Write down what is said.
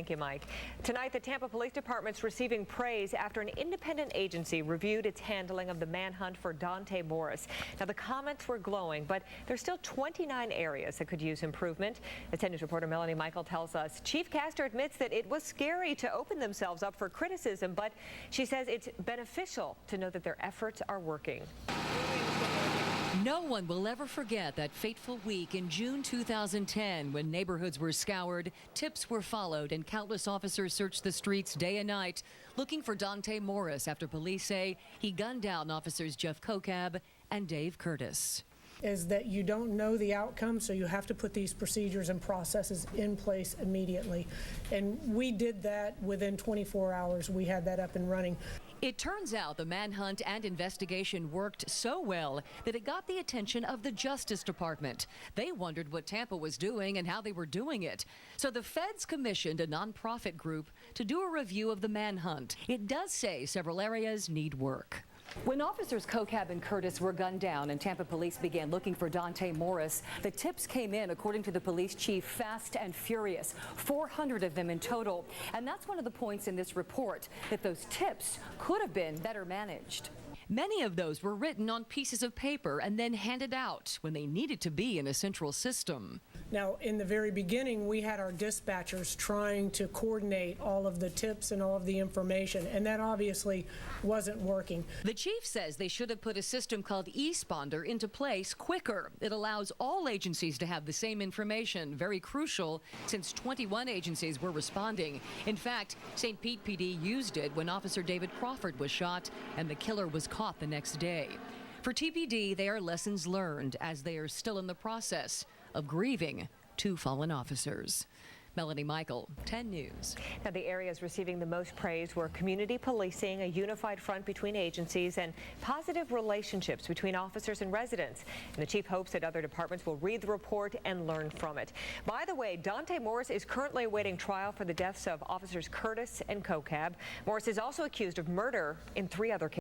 Thank you, Mike. Tonight, the Tampa Police Department's receiving praise after an independent agency reviewed its handling of the manhunt for Dontae Morris. Now, the comments were glowing, but there's still 29 areas that could use improvement. Attendance reporter Melanie Michael tells us Chief Castor admits that it was scary to open themselves up for criticism, but she says it's beneficial to know that their efforts are working. No one will ever forget that fateful week in June 2010 when neighborhoods were scoured, tips were followed, and countless officers searched the streets day and night looking for Dontae Morris after police say he gunned down officers Jeff Kokab and Dave Curtis. Is that you don't know the outcome, so you have to put these procedures and processes in place immediately. And we did that within 24 hours. We had that up and running. It turns out the manhunt and investigation worked so well that it got the attention of the Justice Department. They wondered what Tampa was doing and how they were doing it. So the feds commissioned a nonprofit group to do a review of the manhunt. It does say several areas need work. When officers Kokab and Curtis were gunned down and Tampa police began looking for Dontae Morris, the tips came in, according to the police chief, fast and furious, 400 of them in total. And that's one of the points in this report, that those tips could have been better managed. Many of those were written on pieces of paper and then handed out when they needed to be in a central system. Now, in the very beginning, we had our dispatchers trying to coordinate all of the tips and all of the information, and that obviously wasn't working. The chief says they should have put a system called eSponder into place quicker. It allows all agencies to have the same information, very crucial since 21 agencies were responding. In fact, St. Pete PD used it when Officer David Crawford was shot and the killer was caught the next day. For TPD, they are lessons learned as they are still in the process of grieving two fallen officers. Melanie Michael, 10 News. Now, the areas receiving the most praise were community policing, a unified front between agencies, and positive relationships between officers and residents. And the chief hopes that other departments will read the report and learn from it. By the way, Dontae Morris is currently awaiting trial for the deaths of officers Curtis and Kokab. Morris is also accused of murder in 3 other cases.